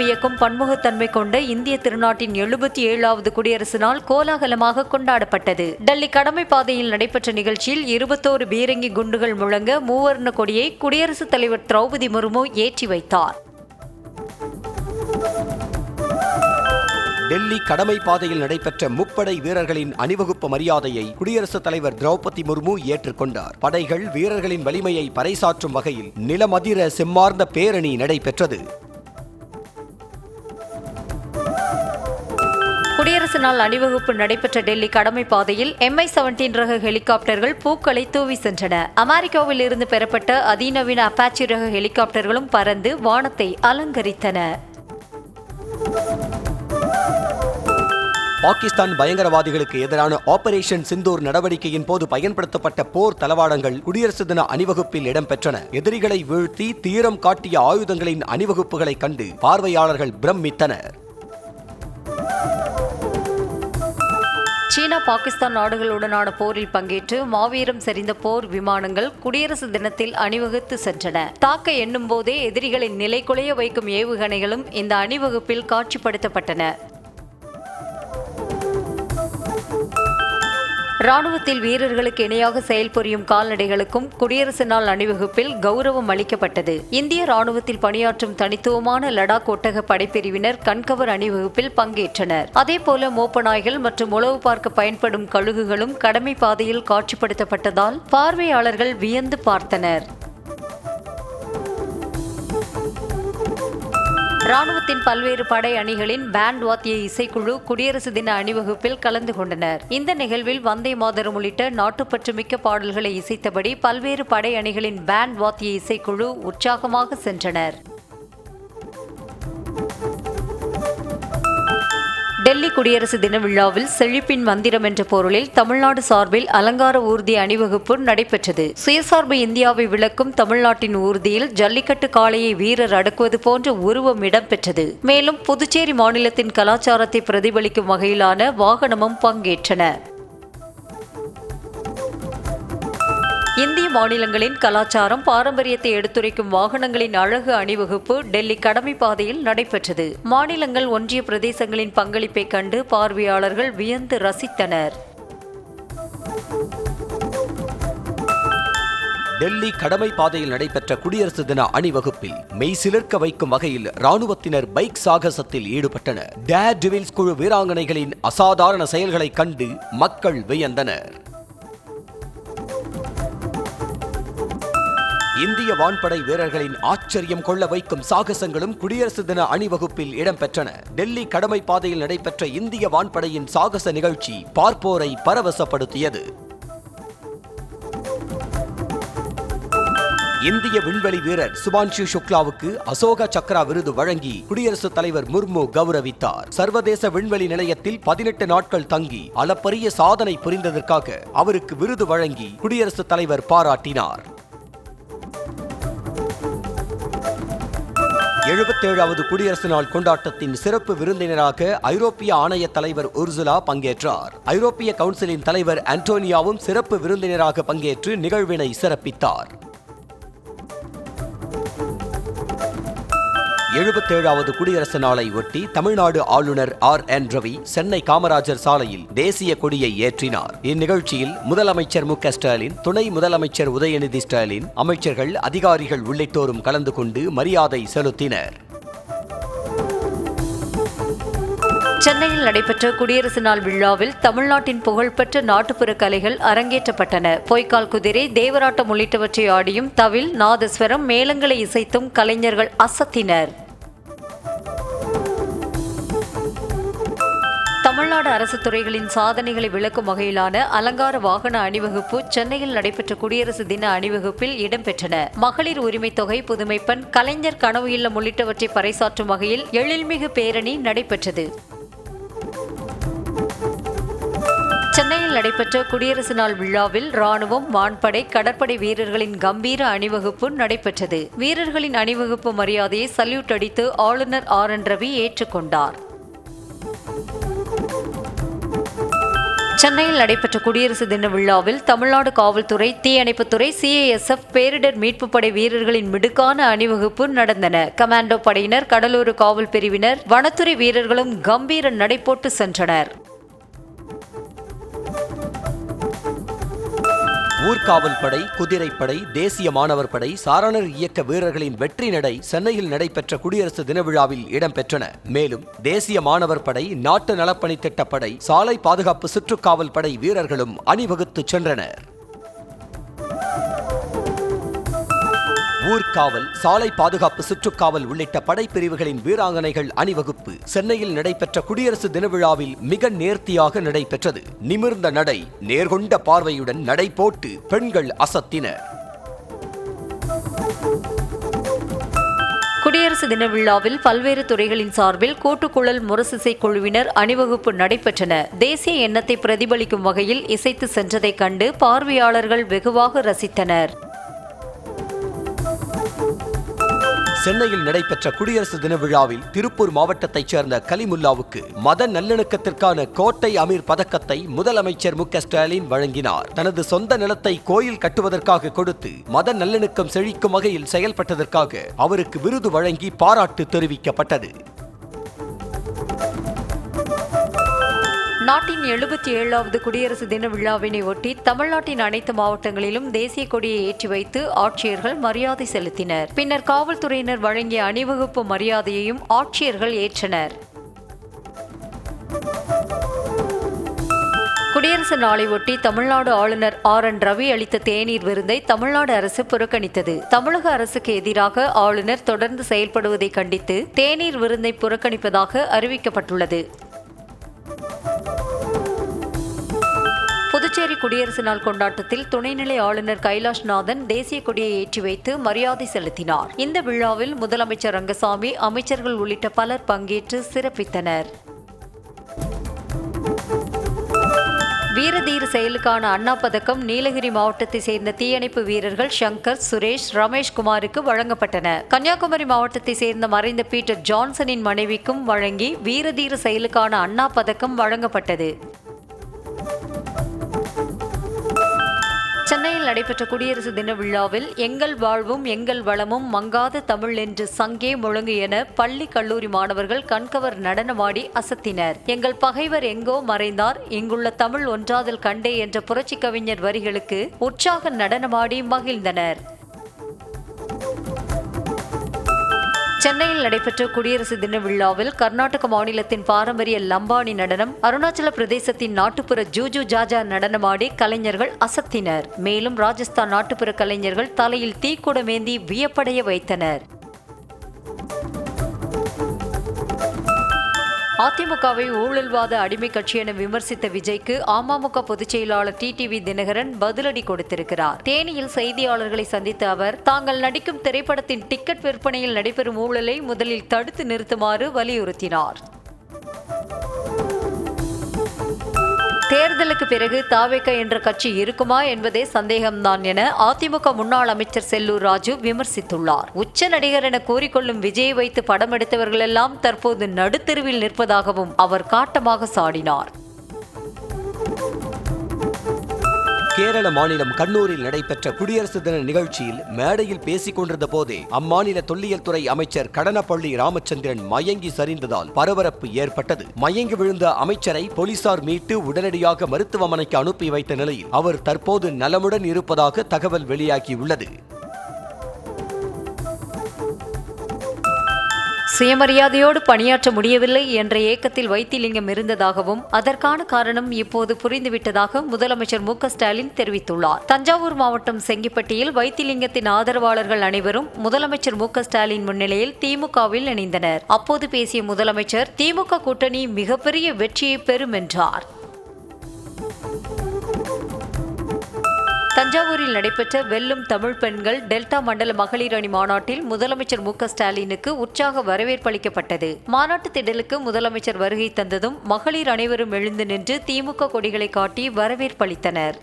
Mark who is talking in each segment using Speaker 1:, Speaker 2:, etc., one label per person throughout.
Speaker 1: வியக்கும் பன்முகத்தன்மை கொண்ட இந்திய திருநாட்டின் 77வது குடியரசு நாள் கோலாகலமாக கொண்டாடப்பட்டது. டெல்லி கடமை பாதையில் நடைபெற்ற நிகழ்ச்சியில் 21 பீரங்கி குண்டுகள் முழங்க மூவர்ண கொடியை குடியரசுத் தலைவர் திரௌபதி முர்மு ஏற்றி வைத்தார்.
Speaker 2: டெல்லி கடமை பாதையில் நடைபெற்ற முப்படை வீரர்களின் அணிவகுப்பு மரியாதையை குடியரசுத் தலைவர் திரௌபதி முர்மு ஏற்றுக்கொண்டார். படைகள் வீரர்களின் வலிமையை பறைசாற்றும் வகையில் நிலமதிர செம்மார்ந்த பேரணி நடைபெற்றது.
Speaker 1: குடியரசு நாள் அணிவகுப்பு நடைபெற்ற டெல்லி கடமை பாதையில் MI-17 ரக ஹெலிகாப்டர்கள் பூக்களை தூவி சென்றன. அமெரிக்காவில் இருந்து பெறப்பட்ட அதிநவீன அப்பாச்சி ரக ஹெலிகாப்டர்களும் பறந்து வானத்தை அலங்கரித்தன.
Speaker 2: பாகிஸ்தான் பயங்கரவாதிகளுக்கு எதிரான ஆபரேஷன் சிந்தூர் நடவடிக்கையின் போது பயன்படுத்தப்பட்ட போர் தளவாடங்கள் குடியரசு தின அணிவகுப்பில் இடம்பெற்றன. எதிரிகளை வீழ்த்தி தீரம் காட்டிய ஆயுதங்களின் அணிவகுப்புகளை கண்டு பார்வையாளர்கள் பிரமித்தனர்.
Speaker 1: சீனா பாகிஸ்தான் நாடுகளுடனான போரில் பங்கேற்று மாவீரம் செறிந்த போர் விமானங்கள் குடியரசு தினத்தில் அணிவகுத்து சென்றன. தாக்க எண்ணும் போதே எதிரிகளின் நிலைகுலைய வைக்கும் ஏவுகணைகளும் இந்த அணிவகுப்பில் காட்சிப்படுத்தப்பட்டன. ராணுவத்தில் வீரர்களுக்கு இணையாக செயல்புரியும் கால்நடைகளுக்கும் குடியரசு நாள் அணிவகுப்பில் கௌரவம் அளிக்கப்பட்டது. இந்திய ராணுவத்தில் பணியாற்றும் தனித்துவமான லடாக் ஒட்டக படைப்பிரிவினர் கண்கவர் அணிவகுப்பில் பங்கேற்றனர். அதேபோல மோப்ப நாய்கள் மற்றும் உளவு பார்க்க பயன்படும் கழுகுகளும் கடமை பாதையில் காட்சிப்படுத்தப்பட்டதால் பார்வையாளர்கள் வியந்து பார்த்தனர். ராணுவத்தின் பல்வேறு படை அணிகளின் பேண்ட் வாத்திய இசைக்குழு குடியரசு தின அணிவகுப்பில் கலந்து கொண்டனர். இந்த நிகழ்வில் வந்தே மாதரம் உள்ளிட்ட நாட்டுப்பற்று மிக்க பாடல்களை இசைத்தபடி பல்வேறு படை அணிகளின் பேண்ட் வாத்திய இசைக்குழு உற்சாகமாக சென்றனர். டெல்லி குடியரசு தின விழாவில் செழிப்பின் மந்திரம் என்ற பொருளில் தமிழ்நாடு சார்பில் அலங்கார ஊர்தி அணிவகுப்பு நடைபெற்றது. சுயசார்பு இந்தியாவை விளக்கும் தமிழ்நாட்டின் ஊர்தியில் ஜல்லிக்கட்டு காளையை வீரர் அடக்குவது போன்ற உருவம் இடம்பெற்றது. மேலும் புதுச்சேரி மாநிலத்தின் கலாச்சாரத்தை பிரதிபலிக்கும் வகையிலான வாகனமும் பங்கேற்றன. இந்திய மாநிலங்களின் கலாச்சாரம் பாரம்பரியத்தை எடுத்துரைக்கும் வாகனங்களின் அழகு அணிவகுப்பு டெல்லி கடமை பாதையில் நடைபெற்றது. மாநிலங்கள் ஒன்றிய பிரதேசங்களின் பங்களிப்பை கண்டு பார்வையாளர்கள் வியந்து ரசித்தனர்.
Speaker 2: டெல்லி கடமை பாதையில் நடைபெற்ற குடியரசு தின அணிவகுப்பில் மெய் சிலிர்க்க வைக்கும் வகையில் ராணுவத்தினர் பைக் சாகசத்தில் ஈடுபட்டனர். டேர் டெவில்ஸ் குழு வீராங்கனைகளின் அசாதாரண செயல்களை கண்டு மக்கள் வியந்தனர். இந்திய வான்படை வீரர்களின் ஆச்சரியம் கொள்ள வைக்கும் சாகசங்களும் குடியரசு தின அணிவகுப்பில் இடம்பெற்றன. டெல்லி கடமை பாதையில் நடைபெற்ற இந்திய வான்படையின் சாகச நிகழ்ச்சி பார்ப்போரை பரவசப்படுத்தியது. இந்திய விண்வெளி வீரர் சுபான்ஷு சுக்லாவுக்கு அசோக சக்ரா விருது வழங்கி குடியரசுத் தலைவர் முர்மு கௌரவித்தார். சர்வதேச விண்வெளி நிலையத்தில் 18 நாட்கள் தங்கி அளப்பரிய சாதனை புரிந்ததற்காக அவருக்கு விருது வழங்கி குடியரசுத் தலைவர் பாராட்டினார். 77வது குடியரசு நாள் கொண்டாட்டத்தின் சிறப்பு விருந்தினராக ஐரோப்பிய ஆணைய தலைவர் உர்சுலா பங்கேற்றார். ஐரோப்பிய கவுன்சிலின் தலைவர் ஆண்டோனியாவும் சிறப்பு விருந்தினராக பங்கேற்று நிகழ்வினை சிறப்பித்தார். 77வது குடியரசு நாளை ஒட்டி தமிழ்நாடு ஆளுநர் RN ரவி சென்னை காமராஜர் சாலையில் தேசிய கொடியை ஏற்றினார். இந்நிகழ்ச்சியில் முதலமைச்சர் மு.க. ஸ்டாலின், துணை முதலமைச்சர் உதயநிதி ஸ்டாலின், அமைச்சர்கள், அதிகாரிகள் உள்ளிட்டோரும் கலந்து கொண்டு மரியாதை செலுத்தினர்.
Speaker 1: சென்னையில் நடைபெற்ற குடியரசு நாள் விழாவில் தமிழ்நாட்டின் புகழ்பெற்ற நாட்டுப்புற கலைகள் அரங்கேற்றப்பட்டன. பொய்க்கால் குதிரை, தேவராட்டம் உள்ளிட்டவற்றை ஆடியும் தவில், நாதஸ்வரம், மேளங்களை இசைத்தும் கலைஞர்கள் அசத்தினர். தமிழ்நாடு அரசு துறைகளின் சாதனைகளை விளக்கும் வகையிலான அலங்கார வாகன அணிவகுப்பு சென்னையில் நடைபெற்ற குடியரசு தின அணிவகுப்பில் இடம்பெற்றன. மகளிர் உரிமை தொகை, புதுமைப்பெண், கலைஞர் கனவு இல்லம் உள்ளிட்டவற்றை பறைசாற்றும் வகையில் எழில்மிகு பேரணி நடைபெற்றது. சென்னையில் நடைபெற்ற குடியரசு நாள் விழாவில் ராணுவம், வான்படை, கடற்படை வீரர்களின் கம்பீர அணிவகுப்பு நடைபெற்றது. வீரர்களின் அணிவகுப்பு மரியாதையை சல்யூட் அடித்து ஆளுநர் RN ரவி ஏற்றுக்கொண்டார். சென்னையில் நடைபெற்ற குடியரசு தின விழாவில் தமிழ்நாடு காவல்துறை, தீயணைப்புத்துறை, CISF, பேரிடர் மீட்புப் படை வீரர்களின் மிடுக்கான அணிவகுப்பு நடந்தன. கமாண்டோ படையினர், கடலோர காவல் பிரிவினர், வனத்துறை வீரர்களும் கம்பீர நடைபோட்டு சென்றனர்.
Speaker 2: ஊர்காவல் படை, குதிரைப்படை, தேசிய மாணவர் படை, சாரணர் இயக்க வீரர்களின் வெற்றி நடை சென்னையில் நடைபெற்ற குடியரசு தின விழாவில் இடம்பெற்றன. மேலும் தேசிய மாணவர் படை, நாட்டு நலப்பணி திட்டப்படை, சாலை பாதுகாப்பு சுற்றுக்காவல் படை வீரர்களும் அணிவகுத்து சென்றனர். ஊர்காவல், சாலை பாதுகாப்பு சுற்றுக்காவல் உள்ளிட்ட படைப்பிரிவுகளின் வீராங்கனைகள் அணிவகுப்பு சென்னையில் நடைபெற்ற குடியரசு தின விழாவில் மிக நேர்த்தியாக நடைபெற்றது. நிமிர்ந்த நடை, நேர்கொண்ட பார்வையுடன் நடை போட்டு பெண்கள் அசத்தினர்.
Speaker 1: குடியரசு தின விழாவில் பல்வேறு துறைகளின் சார்பில் கூட்டுக்குழல் முரசிசை குழுவினர் அணிவகுப்பு நடைபெற்றன. தேசிய எண்ணத்தை பிரதிபலிக்கும் வகையில் இசைத்து சென்றதைக் கண்டு பார்வையாளர்கள் வெகுவாக ரசித்தனர்.
Speaker 2: சென்னையில் நடைபெற்ற குடியரசு தின விழாவில் திருப்பூர் மாவட்டத்தைச் சேர்ந்த கலிமுல்லாவுக்கு மத நல்லிணக்கத்திற்கான கோட்டை அமீர் பதக்கத்தை முதலமைச்சர் மு.க.ஸ்டாலின் வழங்கினார். தனது சொந்த நிலத்தை கோயில் கட்டுவதற்காக கொடுத்து மத நல்லிணக்கம் செழிக்கும் வகையில் செயல்பட்டதற்காக அவருக்கு விருது வழங்கி பாராட்டு தெரிவிக்கப்பட்டது.
Speaker 1: நாட்டின் 77வது குடியரசு தின விழாவினை ஒட்டி தமிழ்நாட்டின் அனைத்து மாவட்டங்களிலும் தேசிய கொடியை ஏற்றி வைத்து ஆட்சியர்கள் மரியாதை செலுத்தினர். பின்னர் காவல்துறையினர் வழங்கிய அணிவகுப்பு மரியாதையையும் ஆட்சியர்கள் ஏற்றனர். குடியரசு நாளை ஒட்டி தமிழ்நாடு ஆளுநர் R.N. ரவி அளித்த தேநீர் விருந்தை தமிழ்நாடு அரசு புறக்கணித்தது. தமிழக அரசுக்கு எதிராக ஆளுநர் தொடர்ந்து செயல்படுவதை கண்டித்து தேநீர் விருந்தை புறக்கணிப்பதாக அறிவிக்கப்பட்டுள்ளது. புதுச்சேரி குடியரசு நாள் கொண்டாட்டத்தில் துணைநிலை ஆளுநர் கைலாஷ்நாதன் தேசிய கொடியை ஏற்றி வைத்து மரியாதை செலுத்தினார். இந்த விழாவில் முதலமைச்சர் ரங்கசாமி, அமைச்சர்கள் உள்ளிட்ட பலர் பங்கேற்று சிறப்பித்தனர். வீரதீர செயலுக்கான அண்ணா பதக்கம் நீலகிரி மாவட்டத்தை சேர்ந்த தீயணைப்பு வீரர்கள் சங்கர், சுரேஷ், ரமேஷ்குமாருக்கு வழங்கப்பட்டன. கன்னியாகுமரி மாவட்டத்தை சேர்ந்த மறைந்த பீட்டர் ஜான்சனின் மனைவிக்கும் வழங்கி வீரதீர செயலுக்கான அண்ணா பதக்கம் வழங்கப்பட்டது. சென்னையில் நடைபெற்ற குடியரசு தின விழாவில் எங்கள் வாழ்வும் எங்கள் வளமும் மங்காத தமிழ் என்று சங்கே முழங்கு என பள்ளி, கல்லூரி மாணவர்கள் கண்கவர் நடனமாடி அசத்தினர். எங்கள் பகைவர் எங்கோ மறைந்தார், இங்குள்ள தமிழ் ஒன்றாதல் கண்டே என்ற புரட்சி கவிஞர் வரிகளுக்கு உற்சாக நடனமாடி மகிழ்ந்தனர். சென்னையில் நடைபெற்ற குடியரசு தின விழாவில் கர்நாடக மாநிலத்தின் பாரம்பரிய லம்பானி நடனம், அருணாச்சல பிரதேசத்தின் நாட்டுப்புற ஜூஜு ஜாஜா நடனமாடி கலைஞர்கள் அசத்தினர். மேலும் ராஜஸ்தான் நாட்டுப்புற கலைஞர்கள் தலையில் தீக்குடமேந்தி வியப்படைய வைத்தனர். அதிமுகவை ஊழல்வாத அடிமை கட்சி என விமர்சித்த விஜய்க்கு அமமுக பொதுச் செயலாளர் TTV தினகரன் பதிலடி கொடுத்திருக்கிறார். தேனியில் செய்தியாளர்களை சந்தித்த அவர், தாங்கள் நடிக்கும் திரைப்படத்தின் டிக்கெட் விற்பனையில் நடைபெறும் ஊழலை முதலில் தடுத்து நிறுத்துமாறு வலியுறுத்தினார். தேர்தலுக்கு பிறகு தாவேக என்ற கட்சி இருக்குமா என்பதே சந்தேகம்தான் என அதிமுக முன்னாள் அமைச்சர் செல்லூர் ராஜு விமர்சித்துள்ளார். உச்ச நடிகர் என கூறிக்கொள்ளும் விஜயை வைத்து படம் எடுத்தவர்களெல்லாம் தற்போது நடுத்தெருவில் நிற்பதாகவும் அவர் காட்டமாக சாடினார்.
Speaker 2: கேரள மாநிலம் கண்ணூரில் நடைபெற்ற குடியரசு தின நிகழ்ச்சியில் மேடையில் பேசிக் கொண்டிருந்த போதே அம்மாநில தொல்லியல் துறை அமைச்சர் கடனப்பள்ளி ராமச்சந்திரன் மயங்கி சரிந்ததால் பரபரப்பு ஏற்பட்டது. மயங்கி விழுந்த அமைச்சரை போலீசார் மீட்டு உடனடியாக மருத்துவமனைக்கு அனுப்பி வைத்த நிலையில் அவர் தற்போது நலமுடன் இருப்பதாக தகவல் வெளியாகியுள்ளது.
Speaker 1: சுயமரியாதையோடு பணியாற்ற முடியவில்லை என்ற ஏக்கத்தில் வைத்திலிங்கம் இருந்ததாகவும் அதற்கான காரணம் இப்போது புரிந்துவிட்டதாக முதலமைச்சர் மு.க.ஸ்டாலின் தெரிவித்துள்ளார். தஞ்சாவூர் மாவட்டம் செங்கிப்பட்டியில் வைத்திலிங்கத்தின் ஆதரவாளர்கள் அனைவரும் முதலமைச்சர் மு.க.ஸ்டாலின் முன்னிலையில் திமுகவில் இணைந்தனர். அப்போது பேசிய முதலமைச்சர், திமுக கூட்டணி மிகப்பெரிய வெற்றியை பெறும் என்றார். தஞ்சாவூரில் நடைபெற்ற வெல்லும் தமிழ் பெண்கள் டெல்டா மண்டல மகளிர் அணி மாநாட்டில் முதலமைச்சர் மு.க.ஸ்டாலினுக்கு உற்சாக வரவேற்பளிக்கப்பட்டது. மாநாட்டு திடலுக்கு முதலமைச்சர் வருகை தந்ததும் மகளிர் அனைவரும் எழுந்து நின்று திமுக கொடிகளை காட்டி வரவேற்பளித்தனர்.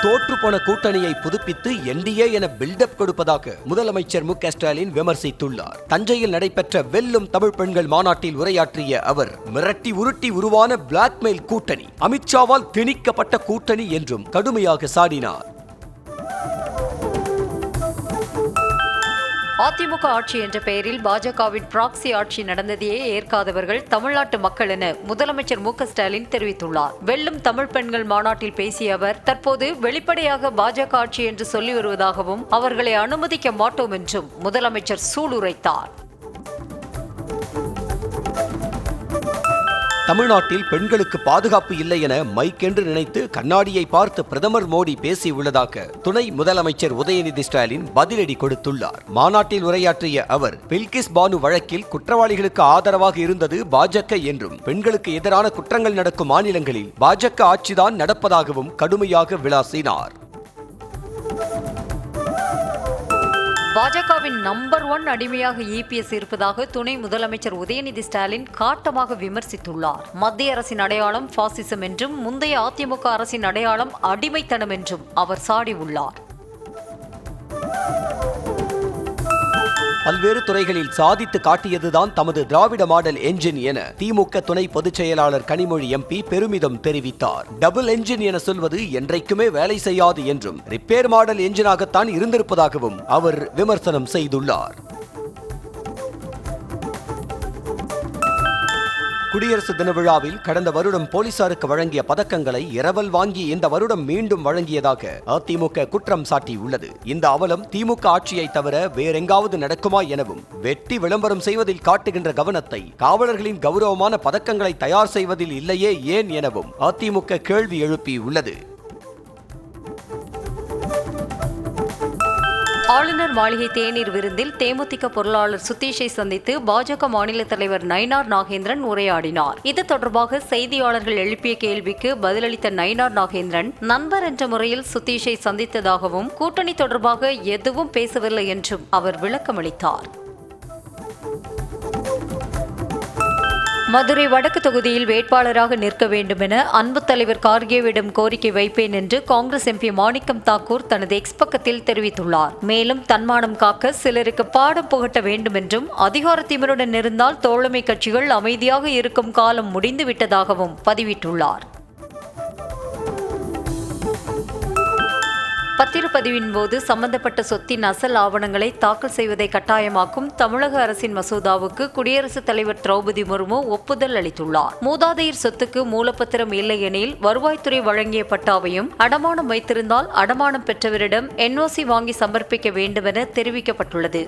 Speaker 2: தோற்றுப்போன கூட்டணியை புதுப்பித்து என்டிஏ என பில்டப் கொடுப்பதாக முதலமைச்சர் மு.க.ஸ்டாலின் விமர்சித்துள்ளார். தஞ்சையில் நடைபெற்ற வெல்லும் தமிழ் பெண்கள் மாநாட்டில் உரையாற்றிய அவர், மிரட்டி உருட்டி உருவான பிளாக்மெயில் கூட்டணி, அமித்ஷாவால் திணிக்கப்பட்ட கூட்டணி என்றும் கடுமையாக சாடினார்.
Speaker 1: அதிமுக ஆட்சி என்ற பெயரில் பாஜகவின் பிராக்சி ஆட்சி நடந்ததையே ஏற்காதவர்கள் தமிழ்நாட்டு மக்கள் என முதலமைச்சர் மு.க.ஸ்டாலின் தெரிவித்துள்ளார். வெல்லும் தமிழ் பெண்கள் மாநாட்டில் பேசிய அவர், தற்போது வெளிப்படையாக பாஜக ஆட்சி என்று சொல்லி வருவதாகவும் அவர்களை அனுமதிக்க மாட்டோம் என்றும் முதலமைச்சர் சூளுரைத்தார்.
Speaker 2: தமிழ்நாட்டில் பெண்களுக்கு பாதுகாப்பு இல்லை என மைக் என்று நினைத்து கண்ணாடியை பார்த்து பிரதமர் மோடி பேசியுள்ளதாக துணை முதலமைச்சர் உதயநிதி ஸ்டாலின் பதிலடி கொடுத்துள்ளார். மாநாட்டில் உரையாற்றிய அவர், பில்கிஸ் பானு வழக்கில் குற்றவாளிகளுக்கு ஆதரவாக இருந்தது பாஜக என்றும், பெண்களுக்கு எதிரான குற்றங்கள் நடக்கும் மாநிலங்களில் பாஜக ஆட்சிதான் நடப்பதாகவும் கடுமையாக விளாசினார்.
Speaker 1: பாஜகவின் நம்பர் 1 அடிமையாக இபிஎஸ் இருப்பதாக துணை முதலமைச்சர் உதயநிதி ஸ்டாலின் காட்டமாக விமர்சித்துள்ளார். மத்திய அரசின் அடையாளம் பாசிசம் என்றும், முந்தைய அதிமுக அரசின் அடையாளம் அடிமைத்தனம் என்றும் அவர் சாடியுள்ளார்.
Speaker 2: பல்வேறு துறைகளில் சாதித்து காட்டியதுதான் தமது திராவிட மாடல் என்ஜின் என திமுக துணை பொதுச் செயலாளர் கனிமொழி எம்பி பெருமிதம் தெரிவித்தார். டபுள் என்ஜின் என சொல்வது என்றைக்குமே வேலை செய்யாது என்றும், ரிப்பேர் மாடல் என்ஜினாகத்தான் இருந்திருப்பதாகவும் அவர் விமர்சனம் செய்துள்ளார். குடியரசு தின விழாவில் கடந்த வருடம் போலீசாருக்கு வழங்கிய பதக்கங்களை இரவல் வாங்கி இந்த வருடம் மீண்டும் வழங்கியதாக அதிமுக குற்றம் சாட்டியுள்ளது. இந்த அவலம் திமுக ஆட்சியை தவிர வேறெங்காவது நடக்குமா எனவும், வெட்டி விளம்பரம் செய்வதில் காட்டுகின்ற கவனத்தை காவலர்களின் கௌரவமான பதக்கங்களை தயார் செய்வதில் இல்லையே ஏன் எனவும் அதிமுக கேள்வி எழுப்பியுள்ளது.
Speaker 1: ஆளுநர் மாளிகை தேநீர் விருந்தில் தேமுதிக பொருளாளர் சுதீஷை சந்தித்து பாஜக மாநில தலைவர் நயினார் நாகேந்திரன் உரையாடினார். இது தொடர்பாக செய்தியாளர்கள் எழுப்பிய கேள்விக்கு பதிலளித்த நயினார் நாகேந்திரன், நண்பர் என்ற முறையில் சுதீஷை சந்தித்ததாகவும், கூட்டணி தொடர்பாக எதுவும் பேசவில்லை என்றும் அவர் விளக்கமளித்தார். மதுரை வடக்கு தொகுதியில் வேட்பாளராக நிற்க வேண்டும் என அன்பு தலைவர் கார்கேவிடம் கோரிக்கை வைப்பேன் என்று காங்கிரஸ் எம்பி மாணிக்கம் தாக்கூர் தனது எக்ஸ் பக்கத்தில் தெரிவித்துள்ளார். மேலும் தன்மானம் காக்க சிலருக்கு பாடம் புகட்ட வேண்டும் என்றும், அதிகார திமிருடன் இருந்தால் தோழமை கட்சிகள் அமைதியாக இருக்கும் காலம் முடிந்து விட்டதாகவும் பதிவிட்டுள்ளார். பத்திரப்பதிவின் போது சம்பந்தப்பட்ட சொத்தின் அசல் ஆவணங்களை தாக்கல் செய்வதை கட்டாயமாக்கும் தமிழக அரசின் மசோதாவுக்கு குடியரசுத் தலைவர் திரௌபதி முர்மு ஒப்புதல் அளித்துள்ளார். மூதாதையர் சொத்துக்கு மூலப்பத்திரம் இல்லை எனில் வருவாய்த்துறை வழங்கிய பட்டாவையும், அடமானம் வைத்திருந்தால் அடமானம் பெற்றவரிடம் என்ஓசி வாங்கி சமர்ப்பிக்க வேண்டுமென தெரிவிக்கப்பட்டுள்ளது.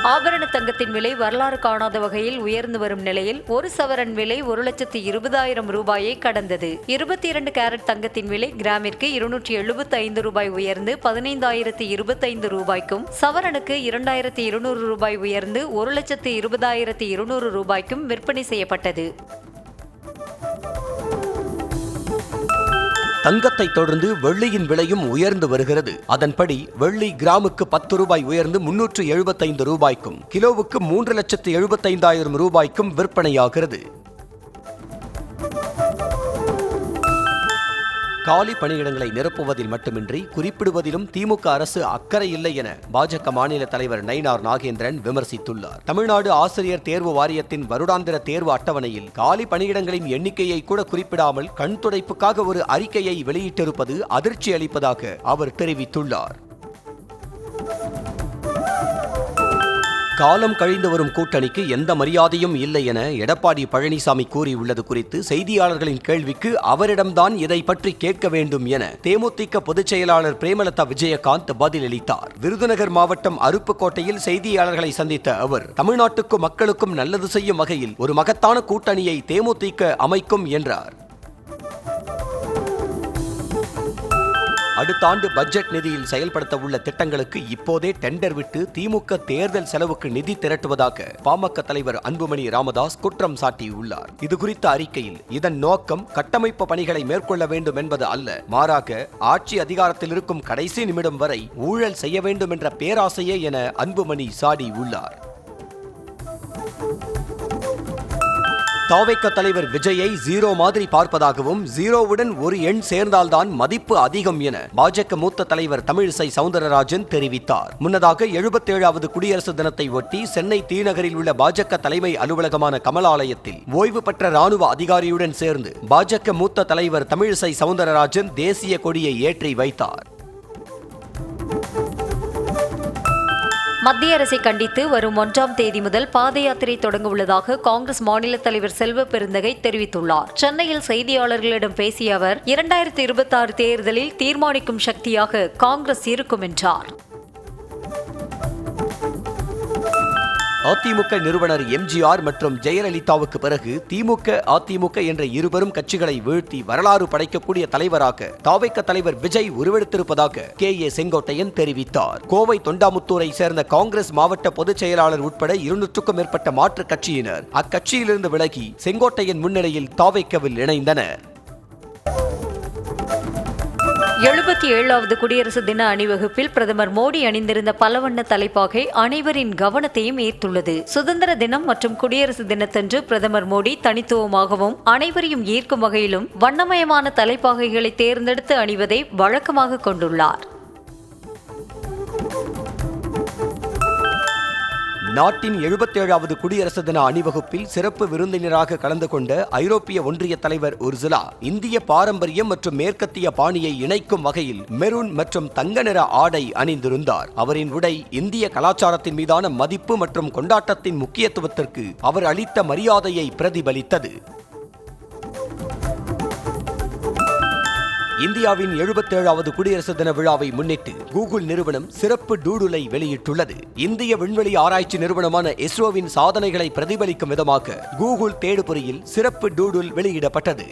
Speaker 1: ஆபரண தங்கத்தின் விலை வரலாறு காணாத வகையில் உயர்ந்து வரும் நிலையில் 1 சவரன் விலை 1,20,000 ரூபாயை கடந்தது. 22 கேரட் தங்கத்தின் விலை கிராமிற்கு 275 ரூபாய் உயர்ந்து 15,025 ரூபாய்க்கும், சவரனுக்கு 2,200 ரூபாய் உயர்ந்து 1,20,200 ரூபாய்க்கும் விற்பனை செய்யப்பட்டது.
Speaker 2: தங்கத்தை தொடர்ந்து வெள்ளியின் விலையும் உயர்ந்து வருகிறது. அதன்படி வெள்ளி கிராமுக்கு 10 ரூபாய் உயர்ந்து 375 ரூபாய்க்கும், கிலோவுக்கு 3,75,000 ரூபாய்க்கும் விற்பனையாகிறது. காலி பணியிடங்களை நிரப்புவதில் மட்டுமின்றி குறிப்பிடுவதிலும் திமுக அரசு அக்கறை இல்லை என பாஜக மாநில தலைவர் நயினார் நாகேந்திரன் விமர்சித்துள்ளார். தமிழ்நாடு ஆசிரியர் தேர்வு வாரியத்தின் வருடாந்திர தேர்வு அட்டவணையில் காலி பணியிடங்களின் எண்ணிக்கையை கூட குறிப்பிடாமல் கண் துடைப்புக்காக ஒரு அறிக்கையை வெளியிட்டிருப்பது அதிர்ச்சி அளிப்பதாக அவர் தெரிவித்துள்ளார். காலம் கழிந்து வரும் கூட்டணிக்கு எந்த மரியாதையும் இல்லை என எடப்பாடி பழனிசாமி கூறியுள்ளது குறித்து செய்தியாளர்களின் கேள்விக்கு அவரிடம்தான் இதை பற்றி கேட்க வேண்டும் என தேமுதிக பொதுச் செயலாளர் பிரேமலதா விஜயகாந்த் பதிலளித்தார். விருதுநகர் மாவட்டம் அருப்புக்கோட்டையில் செய்தியாளர்களை சந்தித்த அவர், தமிழ்நாட்டுக்கும் மக்களுக்கும் நல்லது செய்யும் வகையில் ஒரு மகத்தான கூட்டணியை தேமுதிக அமைக்கும் என்றார். அடுத்த ஆண்டு பட்ஜெட் நிதியில் செயல்படுத்த உள்ள திட்டங்களுக்கு இப்போதே டெண்டர் விட்டு திமுக தேர்தல் செலவுக்கு நிதி திரட்டுவதாக பாமக தலைவர் அன்புமணி ராமதாஸ் குற்றம் சாட்டியுள்ளார். இதுகுறித்த அறிக்கையில், இதன் நோக்கம் கட்டமைப்பு பணிகளை மேற்கொள்ள வேண்டும் என்பது அல்ல, மாறாக ஆட்சி அதிகாரத்தில் இருக்கும் கடைசி நிமிடம் வரை ஊழல் செய்ய வேண்டும் என்ற பேராசையே என அன்புமணி சாடியுள்ளார். தாவேக தலைவர் விஜயை 0 மாதிரி பார்ப்பதாகவும் 0வுடன் ஒரு எண் சேர்ந்தால்தான் மதிப்பு அதிகம் என பாஜக மூத்த தலைவர் தமிழிசை சவுந்தரராஜன் தெரிவித்தார். முன்னதாக 77வது குடியரசு தினத்தை ஒட்டி சென்னை தீநகரில் உள்ள பாஜக தலைமை அலுவலகமான கமலாலயத்தில் ஓய்வு பெற்ற ராணுவ அதிகாரியுடன் சேர்ந்து பாஜக மூத்த தலைவர் தமிழிசை சவுந்தரராஜன் தேசிய கொடியை ஏற்றி வைத்தார்.
Speaker 1: மத்திய அரசை கண்டித்து வரும் 1ஆம் தேதி முதல் பாத யாத்திரை தொடங்க உள்ளதாக காங்கிரஸ் மாநில தலைவர் செல்வ பெருந்தகை தெரிவித்துள்ளார். சென்னையில் செய்தியாளர்களிடம் பேசிய அவர் 2026 தேர்தலில் தீர்மானிக்கும் சக்தியாக காங்கிரஸ் இருக்கும் என்றார்.
Speaker 2: அதிமுக நிறுவனர் எம்ஜிஆர் மற்றும் ஜெயலலிதாவுக்கு பிறகு திமுக அதிமுக என்ற இருவரும் கட்சிகளை வீழ்த்தி வரலாறு படைக்கக்கூடிய தலைவராக தாவேக தலைவர் விஜய் உருவெடுத்திருப்பதாக கே.ஏ. செங்கோட்டையன் தெரிவித்தார். கோவை தொண்டாமுத்தூரை சேர்ந்த காங்கிரஸ் மாவட்ட பொதுச் செயலாளர் உட்பட 200க்கும் மேற்பட்ட மாற்றுக் கட்சியினர் அக்கட்சியிலிருந்து விலகி செங்கோட்டையன் முன்னிலையில் தாவேகவில் இணைந்தனர்.
Speaker 1: 77வது குடியரசு தின அணிவகுப்பில் பிரதமர் மோடி அணிந்திருந்த பலவண்ண தலைப்பாகை அனைவரின் கவனத்தையும் ஈர்த்துள்ளது. சுதந்திர தினம் மற்றும் குடியரசு தினத்தன்று பிரதமர் மோடி தனித்துவமாகவும் அனைவரையும் ஈர்க்கும் வகையிலும் வண்ணமயமான தலைப்பாகைகளை தேர்ந்தெடுத்து அணிவதை வழக்கமாக கொண்டுள்ளார்.
Speaker 2: நாட்டின் 77வது குடியரசு தின அணிவகுப்பில் சிறப்பு விருந்தினராக கலந்து கொண்ட ஐரோப்பிய ஒன்றிய தலைவர் உர்சுலா இந்திய பாரம்பரியம் மற்றும் மேற்கத்திய பாணியை இணைக்கும் வகையில் மெரூன் மற்றும் தங்க நிற ஆடை அணிந்திருந்தார். அவரின் உடை இந்திய கலாச்சாரத்தின் மீதான மதிப்பு மற்றும் கொண்டாட்டத்தின் முக்கியத்துவத்திற்கு அவர் அளித்த மரியாதையை பிரதிபலித்தது. இந்தியாவின் 77வது குடியரசு தின விழாவை முன்னிட்டு கூகுள் நிறுவனம் சிறப்பு டூடுலை வெளியிட்டுள்ளது. இந்திய விண்வெளி ஆராய்ச்சி நிறுவனமான இஸ்ரோவின் சாதனைகளை பிரதிபலிக்கும் விதமாக கூகுள் தேடுபொறியில் சிறப்பு டூடுல் வெளியிடப்பட்டது.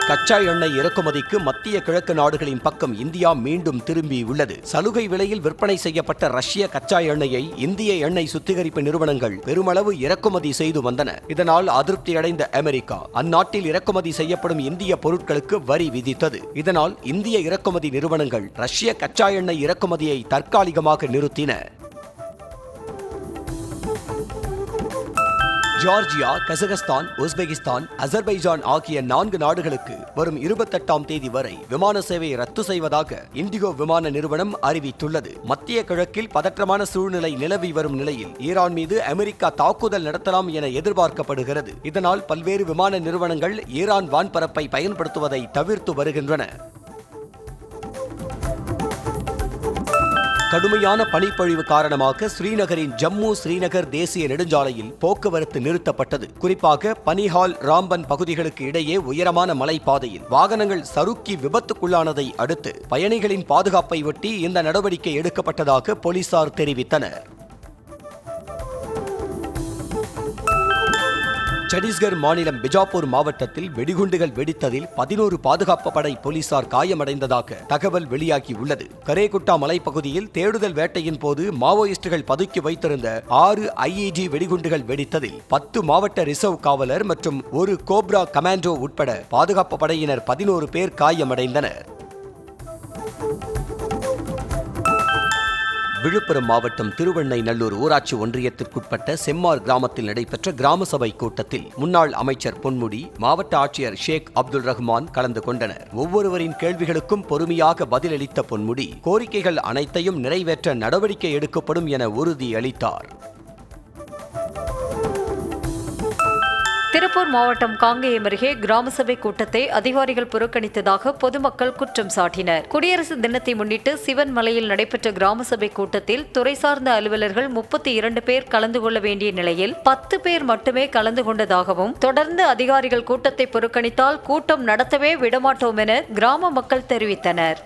Speaker 2: கச்சா எண்ணெய் இறக்குமதிக்கு மத்திய கிழக்கு நாடுகளின் பக்கம் இந்தியா மீண்டும் திரும்பியுள்ளது. சலுகை விலையில் விற்பனை செய்யப்பட்ட ரஷ்ய கச்சா எண்ணெயை இந்திய எண்ணெய் சுத்திகரிப்பு நிறுவனங்கள் பெருமளவு இறக்குமதி செய்து வந்தன. இதனால் அதிருப்தியடைந்த அமெரிக்கா அந்நாட்டில் இறக்குமதி செய்யப்படும் இந்திய பொருட்களுக்கு வரி விதித்தது. இதனால் இந்திய இறக்குமதி நிறுவனங்கள் ரஷ்ய கச்சா எண்ணெய் இறக்குமதியை தற்காலிகமாக நிறுத்தின. ஜார்ஜியா, கசகஸ்தான், உஸ்பெகிஸ்தான், அசர்பைஜான் ஆகிய 4 நாடுகளுக்கு வரும் 28ஆம் தேதி வரை விமான சேவை ரத்து செய்வதாக இண்டிகோ விமான நிறுவனம் அறிவித்துள்ளது. மத்திய கிழக்கில் பதற்றமான சூழ்நிலை நிலவி வரும் நிலையில் ஈரான் மீது அமெரிக்கா தாக்குதல் நடத்தலாம் என எதிர்பார்க்கப்படுகிறது. இதனால் பல்வேறு விமான நிறுவனங்கள் ஈரான் வான்பரப்பை பயன்படுத்துவதை தவிர்த்து வருகின்றன. கடுமையான பனிப்பொழிவு காரணமாக ஸ்ரீநகரின் ஜம்மு ஸ்ரீநகர் தேசிய நெடுஞ்சாலையில் போக்குவரத்து நிறுத்தப்பட்டது. குறிப்பாக பனிஹால், ராம்பன் பகுதிகளுக்கு இடையே உயரமான மலைப்பாதையில் வாகனங்கள் சறுக்கி விபத்துக்குள்ளானதை அடுத்து பயணிகளின் பாதுகாப்பை ஒட்டி இந்த நடவடிக்கை எடுக்கப்பட்டதாக போலீசார் தெரிவித்தனர். சத்தீஸ்கர் மாநிலம் பிஜாப்பூர் மாவட்டத்தில் வெடிகுண்டுகள் வெடித்ததில் 11 பாதுகாப்பு படை போலீசார் காயமடைந்ததாக தகவல் வெளியாகியுள்ளது. கரேகுட்டா மலைப்பகுதியில் தேடுதல் வேட்டையின் போது மாவோயிஸ்டுகள் பதுக்கி வைத்திருந்த 6 IED வெடிகுண்டுகள் வெடித்ததில் 10 மாவட்ட ரிசர்வ் காவலர் மற்றும் 1 கோப்ரா கமாண்டோ உட்பட பாதுகாப்பு படையினர் 11 பேர் காயமடைந்தனர். விழுப்புரம் மாவட்டம் திருவெண்ணைநல்லூர் ஊராட்சி ஒன்றியத்திற்குட்பட்ட செம்மார் கிராமத்தில் நடைபெற்ற கிராம சபை கூட்டத்தில் முன்னாள் அமைச்சர் பொன்முடி, மாவட்ட ஆட்சியர் ஷேக் அப்துல் ரஹ்மான் கலந்து கொண்டனர். ஒவ்வொருவரின் கேள்விகளுக்கும் பொறுமையாக பதிலளித்த பொன்முடி கோரிக்கைகள் அனைத்தையும் நிறைவேற்ற நடவடிக்கை எடுக்கப்படும் என உறுதியளித்தார்.
Speaker 1: திருப்பூர் மாவட்டம் காங்கேயம் அருகே கிராம சபை கூட்டத்தை அதிகாரிகள் புறக்கணித்ததாக பொதுமக்கள் குற்றம் சாட்டினர். குடியரசு தினத்தை முன்னிட்டு சிவன் மலையில் நடைபெற்ற கிராம சபை கூட்டத்தில் துறை சார்ந்த அலுவலர்கள் 32 பேர் கலந்து கொள்ள வேண்டிய நிலையில் 10 பேர் மட்டுமே கலந்து கொண்டதாகவும், தொடர்ந்து அதிகாரிகள் கூட்டத்தை புறக்கணித்தால் கூட்டம் நடத்தவே விடமாட்டோம் என கிராம மக்கள் தெரிவித்தனர்.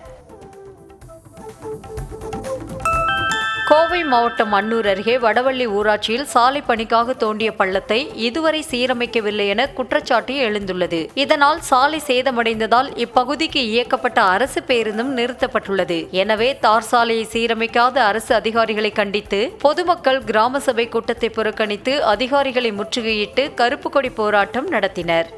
Speaker 1: கோவை மாவட்டம் அன்னூர் அருகே வடவள்ளி ஊராட்சியில் சாலை பணிக்காக தோண்டிய பள்ளத்தை இதுவரை சீரமைக்கவில்லை என குற்றச்சாட்டு எழுந்துள்ளது. இதனால் சாலை சேதமடைந்ததால் இப்பகுதிக்கு இயக்கப்பட்ட அரசு பேருந்தும் நிறுத்தப்பட்டுள்ளது. எனவே தார் சாலையை சீரமைக்காத அரசு அதிகாரிகளை கண்டித்து பொதுமக்கள் கிராம சபை கூட்டத்தை புறக்கணித்து அதிகாரிகளை முற்றுகையிட்டு கருப்பு கொடி போராட்டம் நடத்தினர்.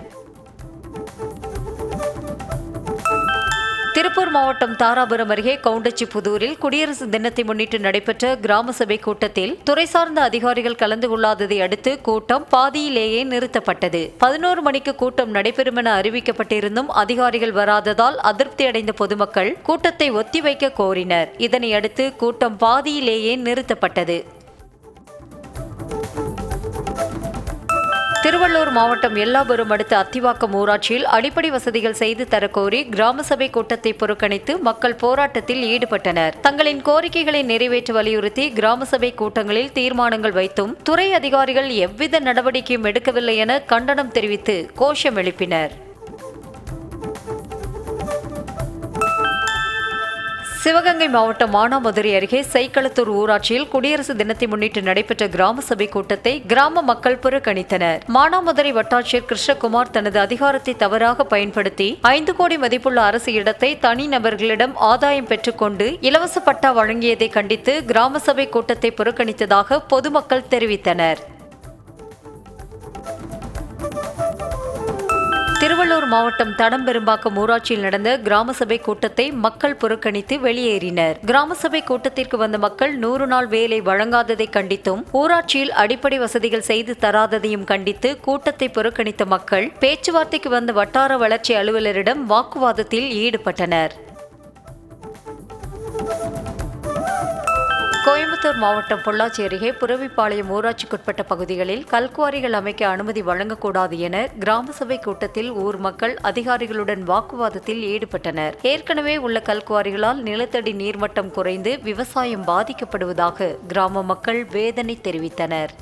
Speaker 1: திருப்பூர் மாவட்டம் தாராபுரம் அருகே கவுண்டச்சிபுதூரில் குடியரசு தினத்தை முன்னிட்டு நடைபெற்ற கிராம சபை கூட்டத்தில் துறை சார்ந்த அதிகாரிகள் கலந்து கொள்ளாததை அடுத்து கூட்டம் பாதியிலேயே நிறுத்தப்பட்டது. 11 மணிக்கு கூட்டம் நடைபெறும் என அறிவிக்கப்பட்டிருந்தும் அதிகாரிகள் வராததால் அதிருப்தி அடைந்த பொதுமக்கள் கூட்டத்தை ஒத்திவைக்க கோரினர். இதனையடுத்து கூட்டம் பாதியிலேயே நிறுத்தப்பட்டது. திருவள்ளூர் மாவட்டம் எல்லாபுரம் அடுத்த அத்திவாக்கம் ஊராட்சியில் அடிப்படை வசதிகள் செய்து தரக்கோரி கிராம சபை கூட்டத்தை புறக்கணித்து மக்கள் போராட்டத்தில் ஈடுபட்டனர். தங்களின் கோரிக்கைகளை நிறைவேற்ற வலியுறுத்தி கிராம சபை கூட்டங்களில் தீர்மானங்கள் வைத்தும் துறை அதிகாரிகள் எவ்வித நடவடிக்கையும் எடுக்கவில்லை என கண்டனம் தெரிவித்து கோஷம் எழுப்பினர். சிவகங்கை மாவட்டம் மானாமதுரை அருகே சைக்களத்தூர் ஊராட்சியில் குடியரசு தினத்தை முன்னிட்டு நடைபெற்ற கிராம சபை கூட்டத்தை கிராம மக்கள் புறக்கணித்தனர். மானாமதுரை வட்டாட்சியர் கிருஷ்ணகுமார் தனது அதிகாரத்தை தவறாக பயன்படுத்தி 5 கோடி மதிப்புள்ள அரசு இடத்தை தனிநபர்களிடம் ஆதாயம் பெற்றுக்கொண்டு இலவச பட்டா வழங்கியதை கண்டித்து கிராம சபை கூட்டத்தை புறக்கணித்ததாக பொதுமக்கள் தெரிவித்தனர். திருவள்ளூர் மாவட்டம் தடம்பெரும்பாக்கம் ஊராட்சியில் நடந்த கிராம சபை கூட்டத்தை மக்கள் புறக்கணித்து வெளியேறினர். கிராம சபை கூட்டத்திற்கு வந்த மக்கள் 100 நாள் வேலை வழங்காததை கண்டித்தும் ஊராட்சியில் அடிப்படை வசதிகள் செய்து தராததையும் கண்டித்து கூட்டத்தை புறக்கணித்த மக்கள் பேச்சுவார்த்தைக்கு வந்த வட்டார வளர்ச்சி அலுவலரிடம் வாக்குவாதத்தில் ஈடுபட்டனர். கோயம்புத்தூர் மாவட்டம் பொள்ளாச்சி அருகே புரவிப்பாளையம் ஊராட்சிக்குட்பட்ட பகுதிகளில் கல்குவாரிகள் அமைக்க அனுமதி வழங்கக்கூடாது என கிராம சபை கூட்டத்தில் ஊர் மக்கள் அதிகாரிகளுடன் வாக்குவாதத்தில் ஈடுபட்டனர். ஏற்கனவே உள்ள கல்குவாரிகளால் நிலத்தடி நீர்மட்டம் குறைந்து விவசாயம் பாதிக்கப்படுவதாக கிராம மக்கள் வேதனை தெரிவித்தனர்.